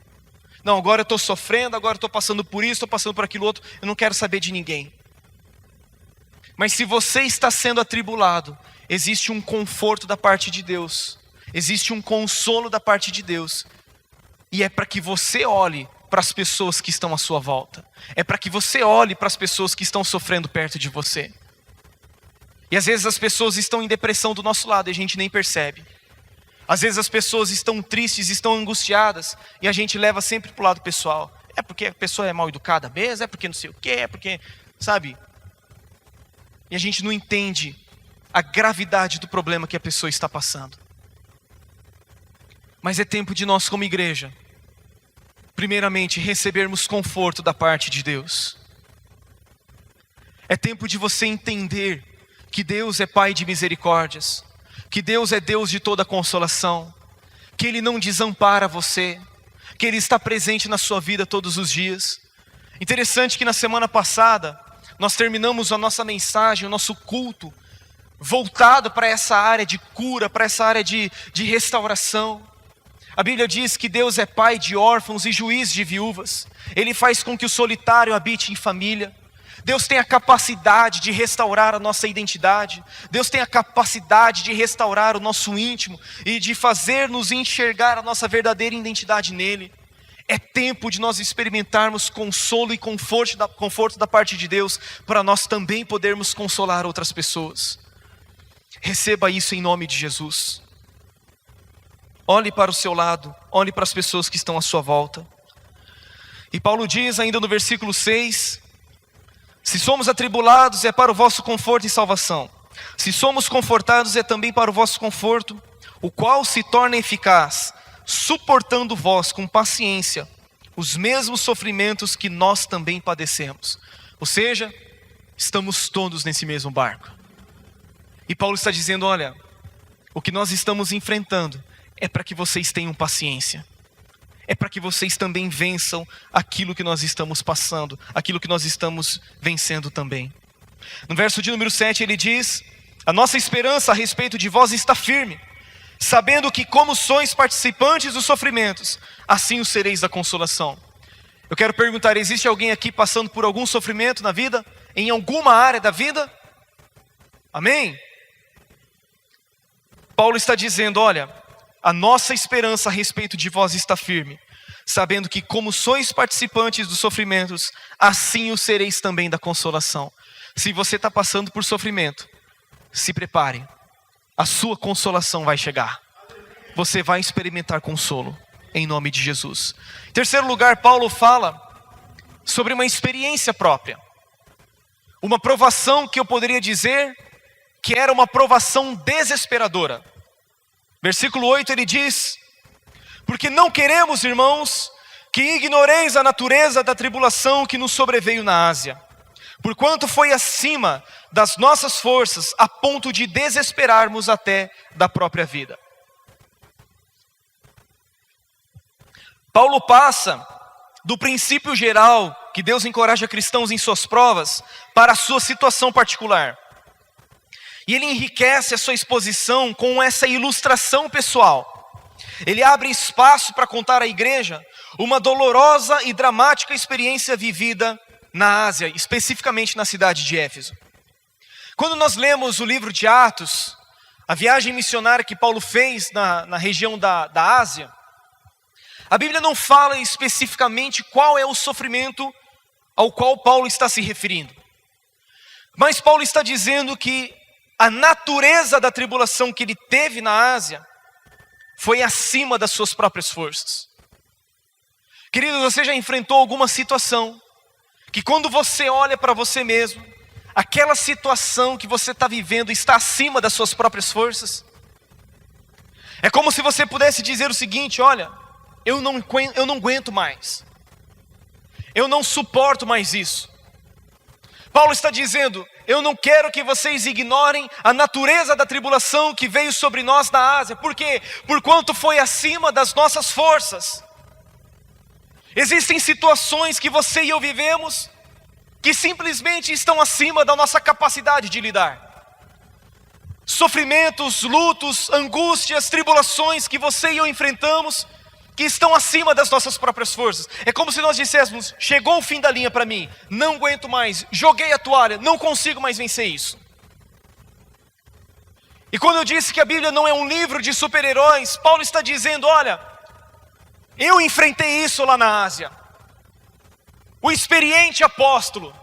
Não, agora eu estou sofrendo, agora eu estou passando por isso, estou passando por aquilo outro, eu não quero saber de ninguém. Mas se você está sendo atribulado, existe um conforto da parte de Deus, existe um consolo da parte de Deus, e é para que você olhe para as pessoas que estão à sua volta, é para que você olhe para as pessoas que estão sofrendo perto de você. E às vezes as pessoas estão em depressão do nosso lado e a gente nem percebe. Às vezes as pessoas estão tristes, estão angustiadas, e a gente leva sempre para o lado pessoal. É porque a pessoa é mal educada mesmo, é porque não sei o quê, é porque, E a gente não entende a gravidade do problema que a pessoa está passando. Mas é tempo de nós como igreja, primeiramente, recebermos conforto da parte de Deus. É tempo de você entender que Deus é Pai de misericórdias, que Deus é Deus de toda consolação, que Ele não desampara você, que Ele está presente na sua vida todos os dias. Interessante que na semana passada, nós terminamos a nossa mensagem, o nosso culto, voltado para essa área de cura, para essa área de restauração. A Bíblia diz que Deus é Pai de órfãos e juiz de viúvas. Ele faz com que o solitário habite em família. Deus tem a capacidade de restaurar a nossa identidade. Deus tem a capacidade de restaurar o nosso íntimo e de fazer-nos enxergar a nossa verdadeira identidade nele. É tempo de nós experimentarmos consolo e conforto da parte de Deus, para nós também podermos consolar outras pessoas. Receba isso em nome de Jesus. Olhe para o seu lado, olhe para as pessoas que estão à sua volta. E Paulo diz ainda no versículo 6... Se somos atribulados, é para o vosso conforto e salvação. Se somos confortados, é também para o vosso conforto, o qual se torna eficaz, suportando vós com paciência os mesmos sofrimentos que nós também padecemos. Ou seja, estamos todos nesse mesmo barco. E Paulo está dizendo, olha, o que nós estamos enfrentando é para que vocês tenham paciência. É para que vocês também vençam aquilo que nós estamos passando, aquilo que nós estamos vencendo também. No verso de número 7 ele diz: a nossa esperança a respeito de vós está firme, sabendo que como sois participantes dos sofrimentos, assim o sereis da consolação. Eu quero perguntar, existe alguém aqui passando por algum sofrimento na vida? Em alguma área da vida? Amém? Paulo está dizendo, olha, a nossa esperança a respeito de vós está firme, sabendo que como sois participantes dos sofrimentos, assim o sereis também da consolação. Se você está passando por sofrimento, se prepare, a sua consolação vai chegar. Você vai experimentar consolo, em nome de Jesus. Em terceiro lugar, Paulo fala sobre uma experiência própria. Uma provação que eu poderia dizer que era uma provação desesperadora. Versículo 8 ele diz: porque não queremos, irmãos, que ignoreis a natureza da tribulação que nos sobreveio na Ásia, porquanto foi acima das nossas forças, a ponto de desesperarmos até da própria vida. Paulo passa do princípio geral que Deus encoraja cristãos em suas provas para a sua situação particular. E ele enriquece a sua exposição com essa ilustração pessoal. Ele abre espaço para contar à igreja uma dolorosa e dramática experiência vivida na Ásia, especificamente na cidade de Éfeso. Quando nós lemos o livro de Atos, a viagem missionária que Paulo fez na região da Ásia, a Bíblia não fala especificamente qual é o sofrimento ao qual Paulo está se referindo. Mas Paulo está dizendo que a natureza da tribulação que ele teve na Ásia foi acima das suas próprias forças. Querido, você já enfrentou alguma situação que quando você olha para você mesmo, aquela situação que você está vivendo está acima das suas próprias forças? É como se você pudesse dizer o seguinte: olha, eu não aguento mais, eu não suporto mais isso. Paulo está dizendo: eu não quero que vocês ignorem a natureza da tribulação que veio sobre nós na Ásia. Por quê? Porquanto foi acima das nossas forças. Existem situações que você e eu vivemos que simplesmente estão acima da nossa capacidade de lidar. Sofrimentos, lutos, angústias, tribulações que você e eu enfrentamos, que estão acima das nossas próprias forças. É como se nós disséssemos: chegou o fim da linha para mim, não aguento mais, joguei a toalha, não consigo mais vencer isso. E quando eu disse que a Bíblia não é um livro de super-heróis, Paulo está dizendo: olha, eu enfrentei isso lá na Ásia. O experiente apóstolo,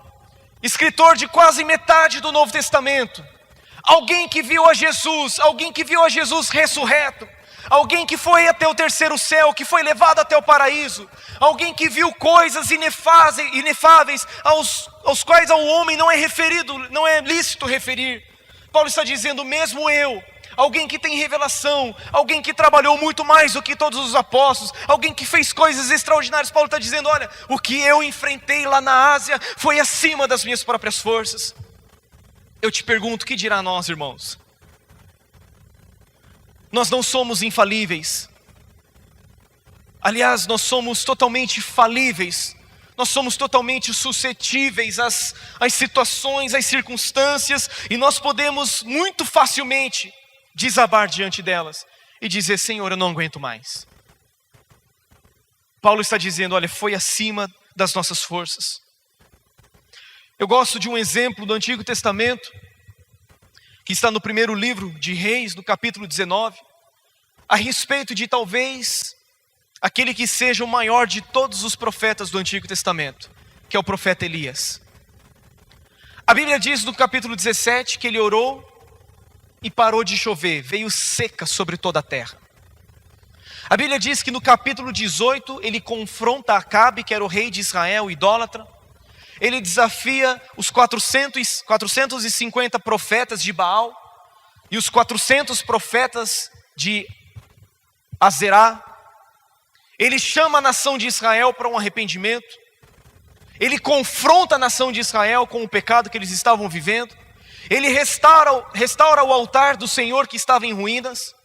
escritor de quase metade do Novo Testamento, alguém que viu a Jesus ressurreto, alguém que foi até o terceiro céu, que foi levado até o paraíso, alguém que viu coisas inefáveis aos quais ao homem não é lícito referir. Paulo está dizendo: mesmo eu, alguém que tem revelação, alguém que trabalhou muito mais do que todos os apóstolos, alguém que fez coisas extraordinárias, Paulo está dizendo: olha, o que eu enfrentei lá na Ásia foi acima das minhas próprias forças. Eu te pergunto, o que dirá nós, irmãos? Nós não somos infalíveis. Aliás, nós somos totalmente falíveis. Nós somos totalmente suscetíveis às situações, às circunstâncias, e nós podemos muito facilmente desabar diante delas e dizer: Senhor, eu não aguento mais. Paulo está dizendo: olha, foi acima das nossas forças. Eu gosto de um exemplo do Antigo Testamento, que está no primeiro livro de Reis, no capítulo 19, a respeito de talvez aquele que seja o maior de todos os profetas do Antigo Testamento, que é o profeta Elias. A Bíblia diz no capítulo 17 que ele orou e parou de chover, veio seca sobre toda a terra. A Bíblia diz que no capítulo 18 ele confronta Acabe, que era o rei de Israel, idólatra. Ele desafia os 450 profetas de Baal e os 400 profetas de Azerá. Ele chama a nação de Israel para um arrependimento. Ele confronta a nação de Israel com o pecado que eles estavam vivendo. Ele restaura o altar do Senhor que estava em ruínas.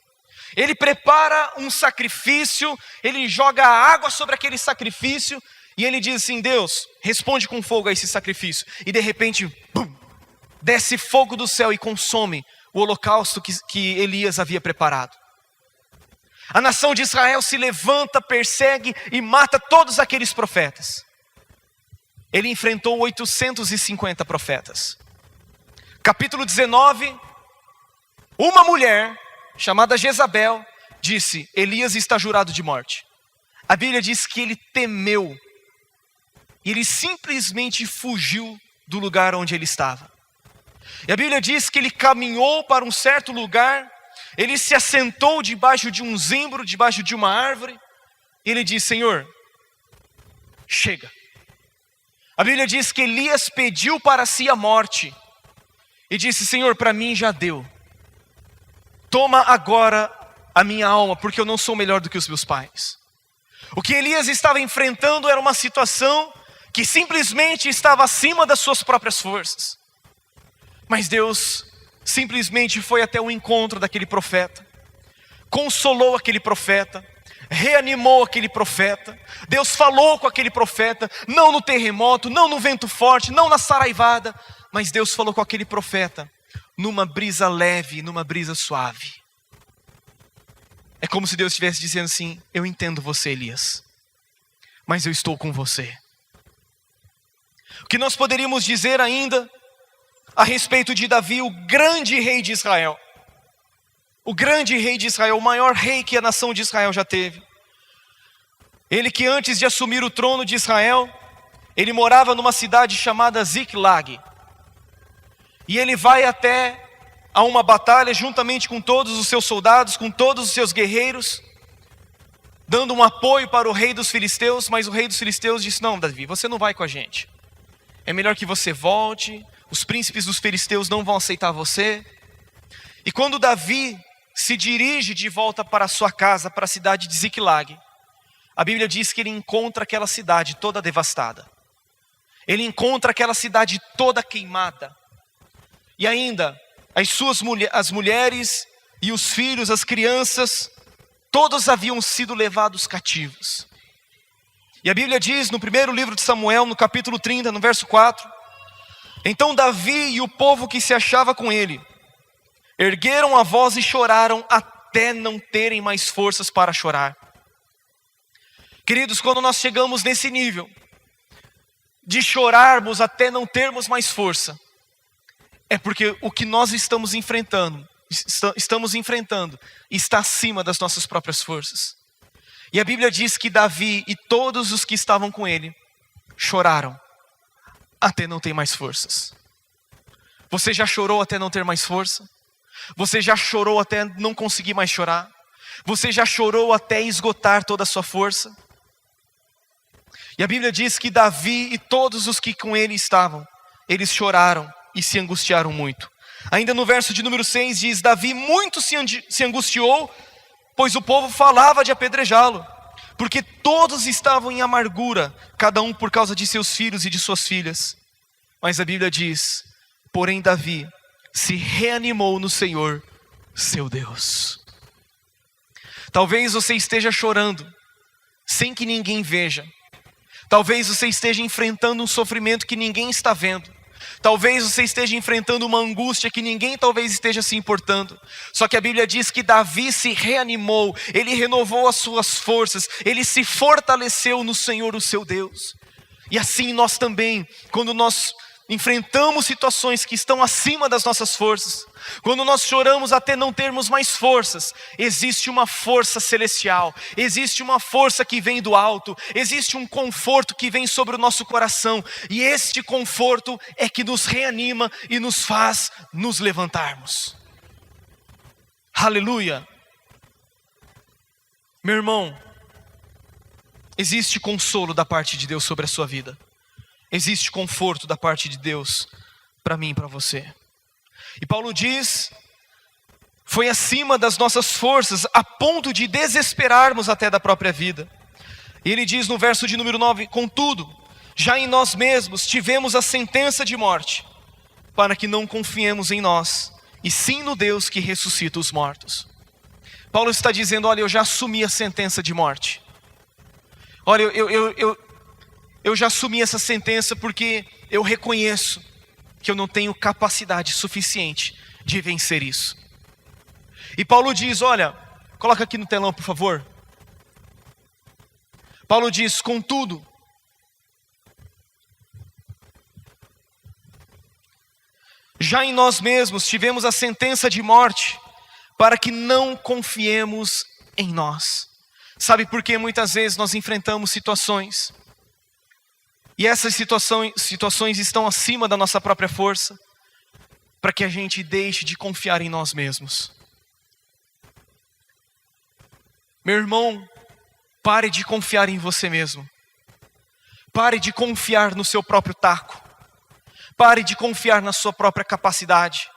Ele prepara um sacrifício, ele joga água sobre aquele sacrifício e ele diz assim: Deus, responde com fogo a esse sacrifício. E de repente, bum, desce fogo do céu e consome o holocausto que Elias havia preparado. A nação de Israel se levanta, persegue e mata todos aqueles profetas. Ele enfrentou 850 profetas. Capítulo 19, uma mulher chamada Jezabel disse: Elias está jurado de morte. A Bíblia diz que ele temeu e ele simplesmente fugiu do lugar onde ele estava. E a Bíblia diz que ele caminhou para um certo lugar, ele se assentou debaixo de um zimbro, debaixo de uma árvore, e ele disse: Senhor, chega. A Bíblia diz que Elias pediu para si a morte e disse: Senhor, para mim já deu. Toma agora a minha alma, porque eu não sou melhor do que os meus pais. O que Elias estava enfrentando era uma situação que simplesmente estava acima das suas próprias forças. Mas Deus simplesmente foi até o encontro daquele profeta, consolou aquele profeta, reanimou aquele profeta. Deus falou com aquele profeta, não no terremoto, não no vento forte, não na saraivada, mas Deus falou com aquele profeta numa brisa leve, numa brisa suave. É como se Deus estivesse dizendo assim: eu entendo você, Elias, mas eu estou com você. O que nós poderíamos dizer ainda a respeito de Davi, o grande rei de Israel? O grande rei de Israel, o maior rei que a nação de Israel já teve. Ele que antes de assumir o trono de Israel, ele morava numa cidade chamada Ziklag. E ele vai até a uma batalha juntamente com todos os seus soldados, com todos os seus guerreiros, dando um apoio para o rei dos filisteus. Mas o rei dos filisteus disse: não, Davi, você não vai com a gente. É melhor que você volte, os príncipes dos filisteus não vão aceitar você. E quando Davi se dirige de volta para a sua casa, para a cidade de Ziklag, a Bíblia diz que ele encontra aquela cidade toda devastada. Ele encontra aquela cidade toda queimada. E ainda, as mulheres e os filhos, as crianças, todos haviam sido levados cativos. E a Bíblia diz no primeiro livro de Samuel, no capítulo 30, no verso 4: então Davi e o povo que se achava com ele ergueram a voz e choraram até não terem mais forças para chorar. Queridos, quando nós chegamos nesse nível de chorarmos até não termos mais força, é porque o que nós estamos enfrentando está acima das nossas próprias forças. E a Bíblia diz que Davi e todos os que estavam com ele choraram até não ter mais forças. Você já chorou até não ter mais força? Você já chorou até não conseguir mais chorar? Você já chorou até esgotar toda a sua força? E a Bíblia diz que Davi e todos os que com ele estavam, eles choraram e se angustiaram muito. Ainda no verso de número 6 diz: Davi muito se angustiou, pois o povo falava de apedrejá-lo, porque todos estavam em amargura, cada um por causa de seus filhos e de suas filhas. Mas a Bíblia diz: porém Davi se reanimou no Senhor, seu Deus. Talvez você esteja chorando, sem que ninguém veja. Talvez você esteja enfrentando um sofrimento que ninguém está vendo. Talvez você esteja enfrentando uma angústia que ninguém talvez esteja se importando. Só que a Bíblia diz que Davi se reanimou, ele renovou as suas forças, ele se fortaleceu no Senhor, o seu Deus. E assim nós também, quando nós enfrentamos situações que estão acima das nossas forças, quando nós choramos até não termos mais forças, existe uma força celestial, existe uma força que vem do alto, existe um conforto que vem sobre o nosso coração, e este conforto é que nos reanima e nos faz nos levantarmos. Aleluia! Meu irmão, existe consolo da parte de Deus sobre a sua vida. Existe conforto da parte de Deus para mim e para você. E Paulo diz: foi acima das nossas forças, a ponto de desesperarmos até da própria vida. E ele diz no verso de número 9: contudo, já em nós mesmos tivemos a sentença de morte, para que não confiemos em nós, e sim no Deus que ressuscita os mortos. Paulo está dizendo: olha, eu já assumi a sentença de morte. Olha, eu já assumi essa sentença porque eu reconheço que eu não tenho capacidade suficiente de vencer isso. E Paulo diz, olha, coloca aqui no telão por favor. Paulo diz: contudo, já em nós mesmos tivemos a sentença de morte, para que não confiemos em nós. Sabe por que muitas vezes nós enfrentamos situações, e essas situações estão acima da nossa própria força? Para que a gente deixe de confiar em nós mesmos. Meu irmão, pare de confiar em você mesmo. Pare de confiar no seu próprio taco. Pare de confiar na sua própria capacidade.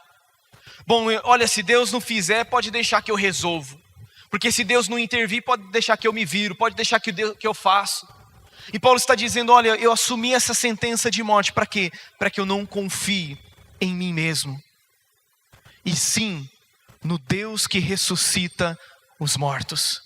Bom, olha, se Deus não fizer, pode deixar que eu resolvo. Porque se Deus não intervir, pode deixar que eu me viro, pode deixar que eu faço. E Paulo está dizendo, olha, eu assumi essa sentença de morte, para quê? Para que eu não confie em mim mesmo, e sim no Deus que ressuscita os mortos.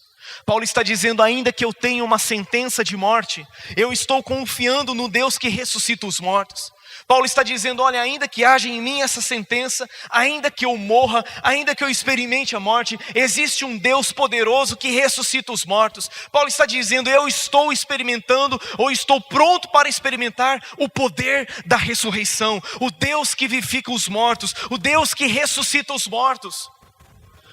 Paulo está dizendo, ainda que eu tenha uma sentença de morte, eu estou confiando no Deus que ressuscita os mortos. Paulo está dizendo, olha, ainda que haja em mim essa sentença, ainda que eu morra, ainda que eu experimente a morte, existe um Deus poderoso que ressuscita os mortos. Paulo está dizendo, eu estou experimentando, ou estou pronto para experimentar o poder da ressurreição, o Deus que vivifica os mortos, o Deus que ressuscita os mortos.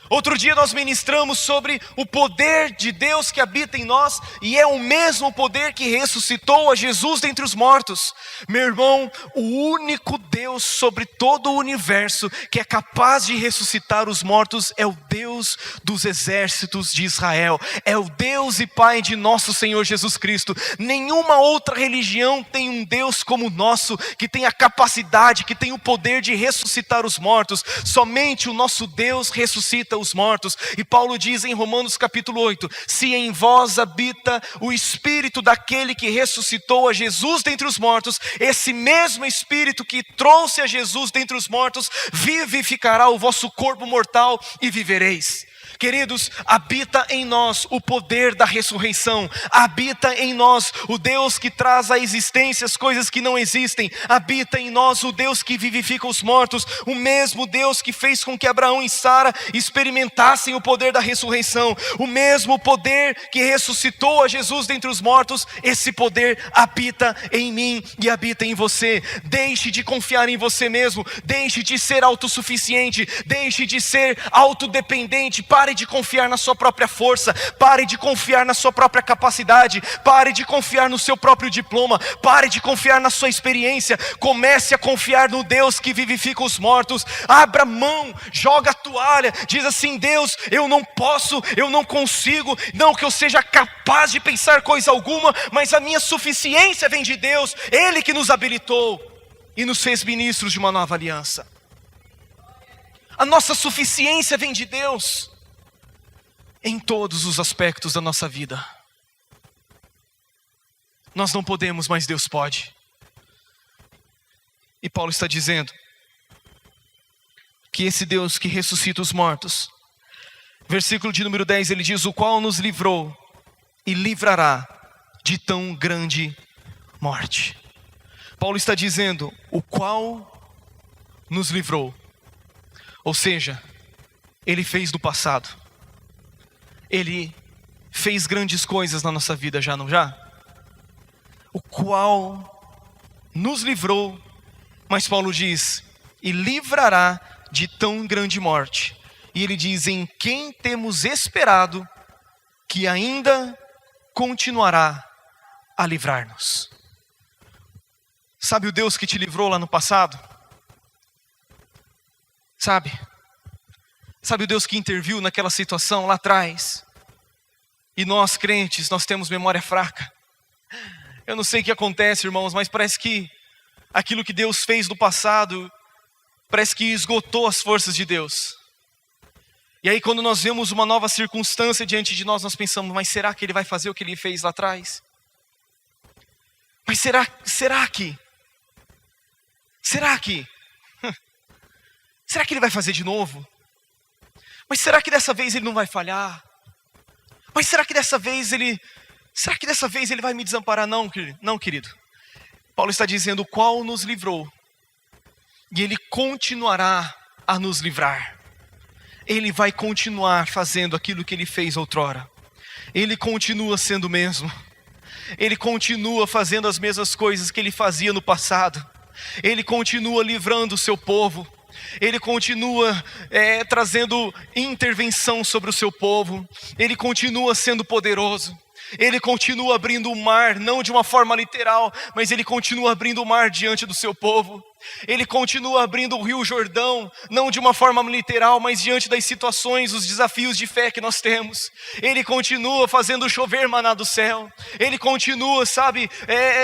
Outro dia nós ministramos sobre o poder de Deus que habita em nós, e é o mesmo poder que ressuscitou a Jesus dentre os mortos. Meu irmão, o único Deus sobre todo o universo que é capaz de ressuscitar os mortos é o Deus dos exércitos de Israel, é o Deus e Pai de nosso Senhor Jesus Cristo. Nenhuma outra religião tem um Deus como o nosso, que tem a capacidade, que tem o poder de ressuscitar os mortos. Somente o nosso Deus ressuscita os mortos. E Paulo diz em Romanos capítulo 8, se em vós habita o Espírito daquele que ressuscitou a Jesus dentre os mortos, esse mesmo Espírito que trouxe a Jesus dentre os mortos, vivificará o vosso corpo mortal e vivereis. Queridos, habita em nós o poder da ressurreição, habita em nós o Deus que traz à existência as coisas que não existem, habita em nós o Deus que vivifica os mortos, o mesmo Deus que fez com que Abraão e Sara experimentassem o poder da ressurreição, o mesmo poder que ressuscitou a Jesus dentre os mortos, esse poder habita em mim e habita em você. Deixe de confiar em você mesmo, deixe de ser autossuficiente, deixe de ser autodependente, pare de confiar na sua própria força, pare de confiar na sua própria capacidade, pare de confiar no seu próprio diploma, pare de confiar na sua experiência, comece a confiar no Deus que vivifica os mortos. Abra mão, joga a toalha, diz assim: Deus, eu não posso, eu não consigo, não que eu seja capaz de pensar coisa alguma, mas a minha suficiência vem de Deus, Ele que nos habilitou e nos fez ministros de uma nova aliança. A nossa suficiência vem de Deus em todos os aspectos da nossa vida. Nós não podemos, mas Deus pode. E Paulo está dizendo que esse Deus que ressuscita os mortos, versículo de número 10, ele diz: o qual nos livrou e livrará de tão grande morte. Paulo está dizendo: o qual nos livrou. Ou seja, Ele fez no passado. Ele fez grandes coisas na nossa vida, já não já? O qual nos livrou, mas Paulo diz, e livrará de tão grande morte. E ele diz, em quem temos esperado, que ainda continuará a livrar-nos. Sabe o Deus que te livrou lá no passado? Sabe o Deus que interviu naquela situação lá atrás? E nós crentes, nós temos memória fraca. Eu não sei o que acontece, irmãos, mas parece que aquilo que Deus fez no passado, parece que esgotou as forças de Deus. E aí quando nós vemos uma nova circunstância diante de nós, nós pensamos, mas será que Ele vai fazer o que Ele fez lá atrás? Mas será que Ele vai fazer de novo? Mas será que dessa vez Ele não vai falhar? Mas será que dessa vez Ele vai me desamparar? Não, querido. Paulo está dizendo, o qual nos livrou, e Ele continuará a nos livrar. Ele vai continuar fazendo aquilo que Ele fez outrora. Ele continua sendo o mesmo. Ele continua fazendo as mesmas coisas que Ele fazia no passado. Ele continua livrando o seu povo. Ele continua trazendo intervenção sobre o seu povo. Ele continua sendo poderoso. Ele continua abrindo o mar, não de uma forma literal, mas Ele continua abrindo o mar diante do seu povo. Ele continua abrindo o rio Jordão, não de uma forma literal, mas diante das situações, os desafios de fé que nós temos. Ele continua fazendo chover maná do céu. Ele continua,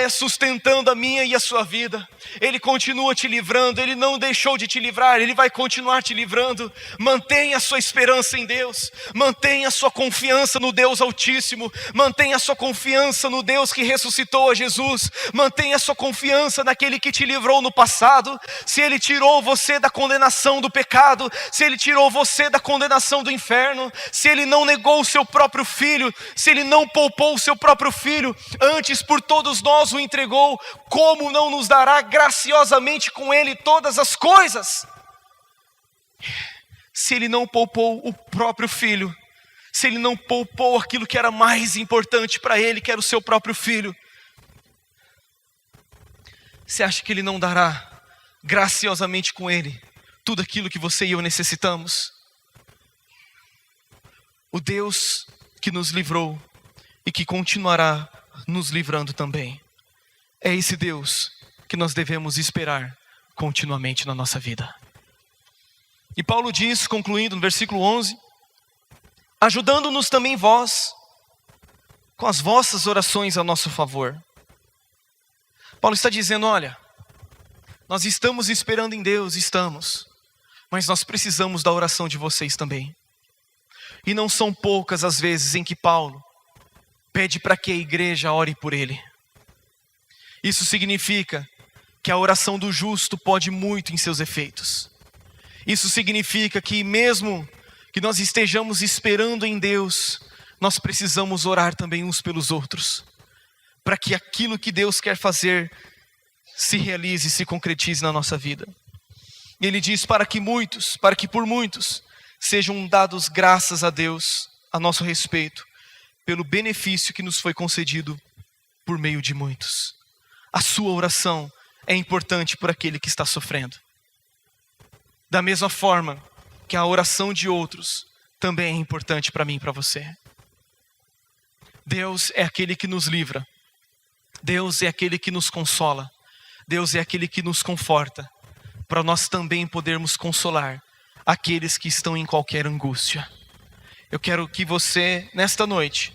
sustentando a minha e a sua vida. Ele continua te livrando, Ele não deixou de te livrar, Ele vai continuar te livrando. Mantenha a sua esperança em Deus, mantenha a sua confiança no Deus Altíssimo, mantenha a sua confiança no Deus que ressuscitou a Jesus, mantenha a sua confiança naquele que te livrou no passado. Se Ele tirou você da condenação do pecado, se Ele tirou você da condenação do inferno, se Ele não negou o seu próprio filho, se Ele não poupou o seu próprio filho, antes por todos nós o entregou, como não nos dará graciosamente com Ele todas as coisas? Se Ele não poupou o próprio filho, se Ele não poupou aquilo que era mais importante para Ele, que era o seu próprio filho, você acha que Ele não dará graciosamente com Ele tudo aquilo que você e eu necessitamos? O Deus que nos livrou e que continuará nos livrando também, é esse Deus que nós devemos esperar continuamente na nossa vida. E Paulo diz, concluindo no versículo 11, ajudando-nos também vós, com as vossas orações a nosso favor. Paulo está dizendo, olha, nós estamos esperando em Deus, mas nós precisamos da oração de vocês também. E não são poucas as vezes em que Paulo pede para que a igreja ore por ele. Isso significa que a oração do justo pode muito em seus efeitos. Isso significa que mesmo que nós estejamos esperando em Deus, nós precisamos orar também uns pelos outros, para que aquilo que Deus quer fazer se realize, se concretize na nossa vida. E Ele diz para que por muitos, sejam dados graças a Deus a nosso respeito, pelo benefício que nos foi concedido por meio de muitos. A sua oração é importante por aquele que está sofrendo. Da mesma forma que a oração de outros também é importante para mim e para você. Deus é aquele que nos livra. Deus é aquele que nos consola. Deus é aquele que nos conforta, para nós também podermos consolar aqueles que estão em qualquer angústia. Eu quero que você, nesta noite,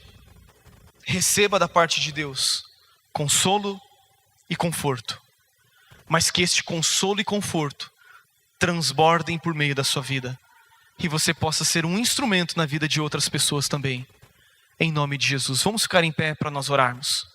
receba da parte de Deus consolo e conforto, mas que este consolo e conforto transbordem por meio da sua vida, e você possa ser um instrumento na vida de outras pessoas também. Em nome de Jesus, vamos ficar em pé para nós orarmos.